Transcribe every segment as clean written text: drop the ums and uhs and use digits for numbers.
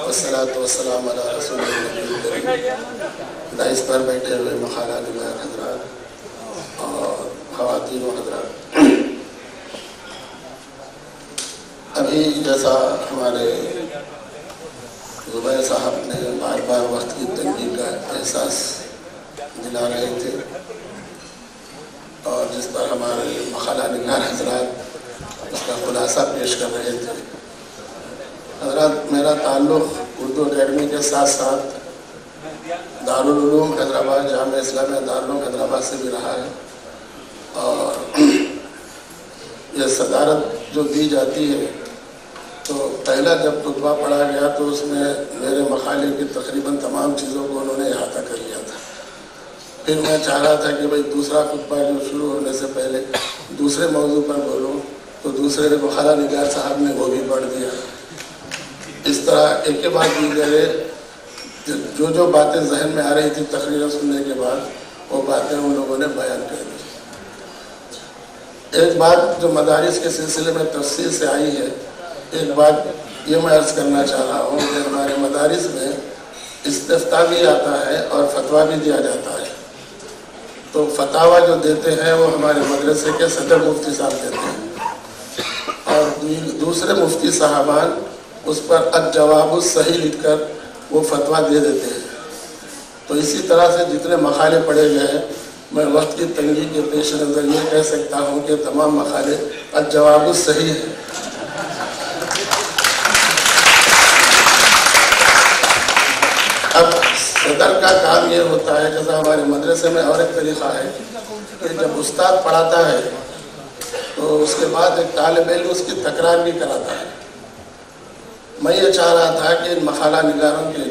والصلاۃ والسلام علی رسول اللہ دائس پر بیٹھے ہوئے مخالہ نگار حضرات اور خواتین و حضرات، ابھی جیسا ہمارے زبیر صاحب نے بار بار وقت کی تنگی کا احساس دلا رہے تھے اور جس پر ہمارے مخالہ نگار حضرات اس کا خلاصہ پیش کر رہے تھے، حضرات میرا تعلق اردو اکیڈمی کے ساتھ ساتھ دارالعلوم حیدرآباد جامعہ اسلامیہ دارالعلوم حیدرآباد سے بھی رہا ہے، اور یہ صدارت جو دی جاتی ہے تو پہلا جب خطبہ پڑھا گیا تو اس میں میرے مخالے کی تقریباً تمام چیزوں کو انہوں نے احاطہ کر لیا تھا۔ پھر میں چاہ رہا تھا کہ بھئی دوسرا خطبہ جو شروع ہونے سے پہلے دوسرے موضوع پر بولوں، تو دوسرے مخالہ نگار صاحب نے وہ بھی پڑھ دیا۔ اس طرح ایک کے بعد دیگرے جو باتیں ذہن میں آ رہی تھی تقریر سننے کے بعد وہ باتیں ان لوگوں نے بیان کر دی۔ ایک بات جو مدارس کے سلسلے میں تفصیل سے آئی ہے، ایک بات یہ میں عرض کرنا چاہ رہا ہوں کہ ہمارے مدارس میں استفتاء بھی آتا ہے اور فتویٰ بھی دیا جاتا ہے، تو فتاویٰ جو دیتے ہیں وہ ہمارے مدرسے کے صدر مفتی صاحب دیتے ہیں، اور دوسرے مفتی صاحبان اس پر الجواب الصحیح لکھ کر وہ فتویٰ دے دیتے ہیں۔ تو اسی طرح سے جتنے مقالے پڑھے گئے ہیں، میں وقت کی تنگی کے پیش نظر یہ کہہ سکتا ہوں کہ تمام مقالے الجواب الصحیح ہیں۔ اب صدر کا کام یہ ہوتا ہے، جیسا ہمارے مدرسے میں اور ایک طریقہ ہے کہ جب استاد پڑھاتا ہے تو اس کے بعد ایک طالب علم اس کی تکرار بھی کراتا ہے۔ میں یہ چاہ رہا تھا کہ ان مخالہ نگاروں کے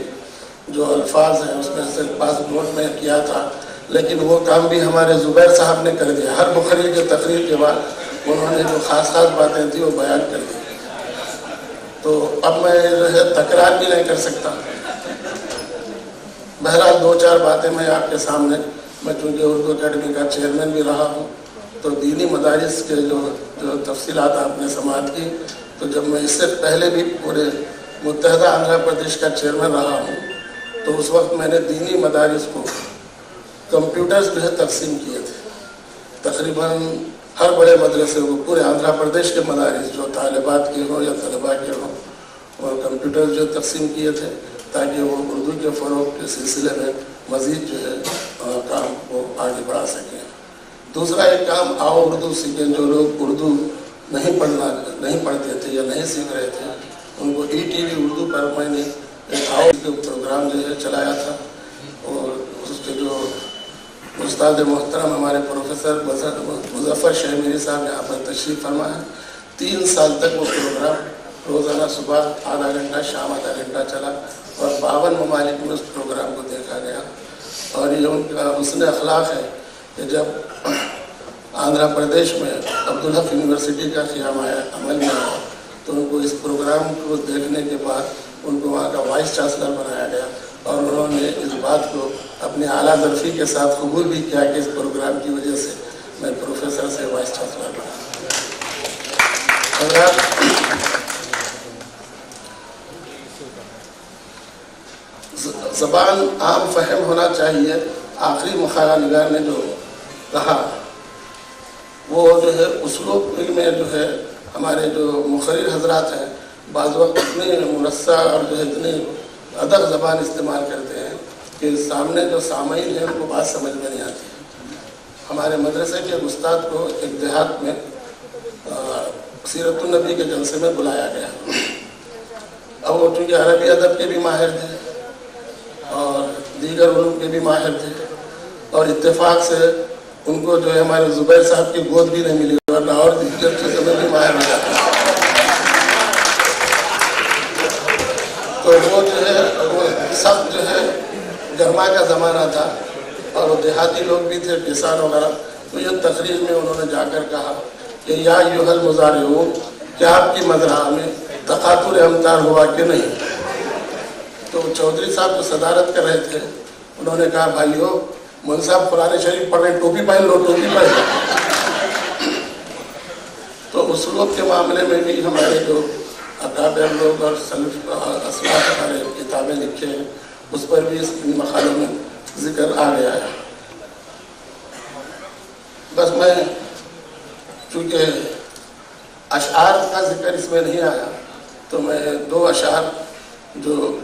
جو الفاظ ہیں اس میں سے بعض نوٹ میں کیا تھا، لیکن وہ کام بھی ہمارے زبیر صاحب نے کر دیا۔ ہر مقرر کی تقریر کے بعد انہوں نے جو خاص باتیں تھیں وہ بیان کر دی، تو اب میں جو ہے تکرار بھی نہیں کر سکتا۔ بہرحال دو چار باتیں میں آپ کے سامنے، میں چونکہ اردو اکیڈمی کا چیئرمین بھی رہا ہوں تو دینی مدارس کے جو تفصیلات آپ نے سماعت کی، تو جب میں اس سے پہلے بھی پورے متحدہ آندھرا پردیش کا چیئرمین رہا ہوں تو اس وقت میں نے دینی مدارس کو کمپیوٹرز جو ہے تقسیم کیے تھے۔ تقریباً ہر بڑے مدرسے کو، پورے آندھرا پردیش کے مدارس جو طالبات کے ہوں یا طلباء کے ہوں، اور کمپیوٹرز جو تقسیم کیے تھے تاکہ وہ اردو کے فروغ کے سلسلے میں مزید جو ہے کام کو آگے بڑھا سکیں۔ دوسرا ایک کام آؤ اردو سیکھیں، جو لوگ اردو نہیں پڑھتے تھے یا نہیں سیکھ رہے تھے ان کو ای ٹی وی اردو پر میں نے ایک آؤ پروگرام جو ہے چلایا تھا، اور اس کے جو استاد محترم ہمارے پروفیسر مظفر شہمیری صاحب یہاں پر تشریف فرما ہے، 3 سال تک وہ پروگرام روزانہ صبح آدھا گھنٹہ شام آدھا گھنٹہ چلا، اور 52 ممالک میں اس پروگرام کو دیکھا گیا۔ اور یہ ان کا حسن اخلاق ہے کہ جب آندھرا پردیش میں عبدالحق یونیورسٹی کا قیام آیا، عمل میں آیا، تو ان کو اس پروگرام کو دیکھنے کے بعد ان کو وہاں کا وائس چانسلر بنایا گیا، اور انہوں نے اس بات کو اپنے اعلیٰ ظرفی کے ساتھ قبول بھی کیا کہ اس پروگرام کی وجہ سے میں پروفیسر سے وائس چانسلر بنا۔ زبان عام فہم ہونا چاہیے۔ آخری مخالہ نگار نے جو کہا وہ جو ہے اسلوب میں جو ہے ہمارے جو مقرر حضرات ہیں بعض وقت اتنے مرصع اور جو ہے اتنے ادب زبان استعمال کرتے ہیں کہ سامنے جو سامعین ہیں ان کو بات سمجھ میں نہیں آتی۔ ہمارے مدرسے کے استاد کو ایک دیہات میں سیرت النبی کے جلسے میں بلایا گیا، اب وہ چونکہ عربی ادب کے بھی ماہر تھے اور دیگر علوم کے بھی ماہر تھے، اور اتفاق سے ان کو جو ہے ہمارے زبیر صاحب کی گود بھی نہیں ملی، ورنہ اور دیگر چیزوں میں بھی ماہر ہو جاتے ہیں۔ تو وہ جو ہے وہ سب جو ہے گرما کا زمانہ تھا، اور وہ دیہاتی لوگ بھی تھے، کسان وغیرہ، تو یہ تقریر میں انہوں نے جا کر کہا کہ یا ایھا المزارعون، کیا آپ کی مزرعہ میں تقاطر امطار ہوا کہ نہیں؟ تو چودھری صاحب جو صدارت کر رہے تھے انہوں نے کہا بھائیو، مول صاحب قرآن شریف پڑھ رہے، ٹوپی پہن لو، ٹوپی پہن لو۔ تو اسلوب کے معاملے میں بھی ہمارے جو اکابر لوگ اور اسلاف ہمارے کتابیں لکھے ہیں، اس پر بھی اس مقالوں میں ذکر آ گیا ہے۔ بس میں چونکہ اشعار کا ذکر اس میں نہیں آیا تو میں 2 اشعار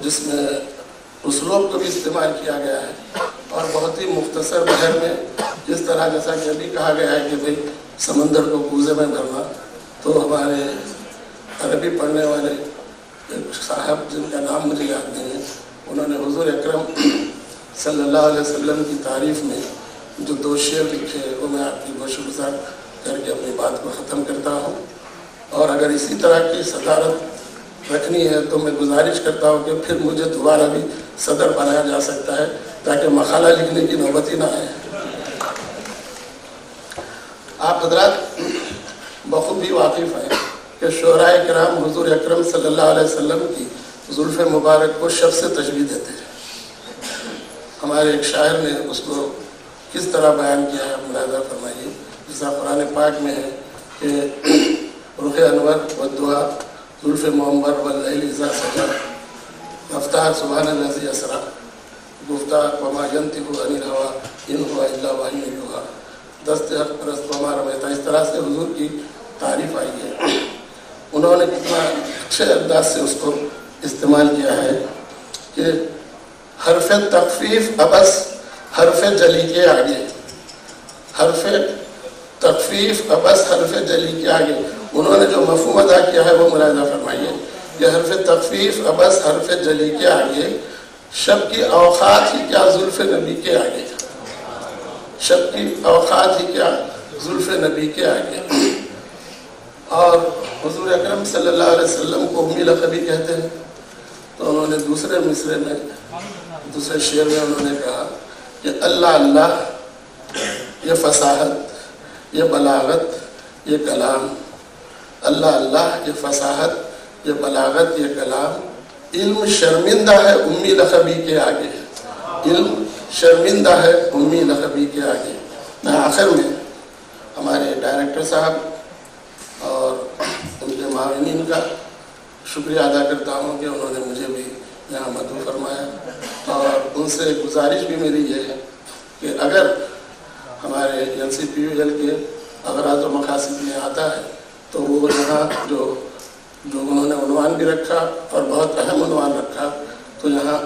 جس میں اسلوب کو بھی استعمال کیا گیا ہے اور بہت ہی مختصر بحر میں، جس طرح جیسا کہ ابھی کہا گیا ہے کہ بھئی سمندر کو کوزے میں بھرنا، تو ہمارے عربی پڑھنے والے ایک صاحب جن کا نام مجھے یاد نہیں ہے، انہوں نے حضور اکرم صلی اللہ علیہ وسلم کی تعریف میں جو 2 شعر لکھے، وہ میں آپ کی بہت شکر کر کے اپنی بات کو ختم کرتا ہوں۔ اور اگر اسی طرح کی صدارت رکھنی ہے تو میں گزارش کرتا ہوں کہ پھر مجھے دوبارہ بھی صدر بنایا جا سکتا ہے تاکہ مقالہ لکھنے کی نوبت ہی نہ آئے۔ آپ حضرات بخوبی واقف ہیں کہ شعراء کرام حضور اکرم صلی اللہ علیہ وسلم کی زلف مبارک کو شب سے تشبیہ دیتے ہیں۔ ہمارے ایک شاعر نے اس کو کس طرح بیان کیا ہے، ملاحظہ فرمائیے۔ جیسا قرآن پاک میں ہے کہ رخ انور والدعا زلف معمر واللیل اذا سجا، رفتار سبحان الذی اسرا، گفتار وما ینطق عن الہوی ان هو الا وحی یوحی، دست حق پرست وما رمیتا۔ اس طرح سے حضور کی تعریف آئی ہے۔ انہوں نے کتنا اچھے انداز سے اس کو استعمال کیا ہے کہ حرف تخفیف ابس حرف جلی کے آگے، حرف تخفیف ابس حرف جلی کے آگے، انہوں نے جو مفہوم ادا کیا ہے وہ ملاحظہ فرمائیے کہ حرف تخفیف ابس حرف جلی کے آگے، شب کی اوقات ہی کیا زلف نبی کے آگے، شب کی اوقات ہی کیا زلف نبی کے آگے۔ اور حضور اکرم صلی اللہ علیہ وسلم کو امی لقبی کہتے ہیں، تو انہوں نے دوسرے مصرے میں، دوسرے شعر میں انہوں نے کہا کہ اللہ اللہ، یہ فصاحت، یہ بلاغت، یہ کلام، اللہ اللہ، یہ فصاحت، یہ بلاغت، یہ کلام، علم شرمندہ ہے امی لقبی کے آگے، علم شرمندہ ہے امی لقبی کے آگے۔ میں آخر میں ہمارے ڈائریکٹر صاحب اور ان کے معاونین کا شکریہ ادا کرتا ہوں کہ انہوں نے مجھے بھی یہاں مدعو فرمایا، اور ان سے گزارش بھی میری یہ ہے کہ اگر ہمارے NCPUL کے اغراض و مقاصد میں آتا ہے تو وہ یہاں جو انہوں نے عنوان بھی رکھا اور بہت اہم عنوان رکھا، تو یہاں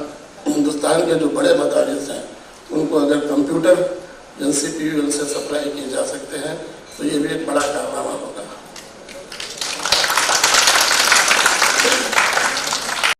ہندوستان کے جو بڑے مدارس ہیں ان کو اگر کمپیوٹر NCPUL سے سپلائی کیے جا سکتے ہیں تو یہ بھی ایک بڑا کارنامہ ہوگا۔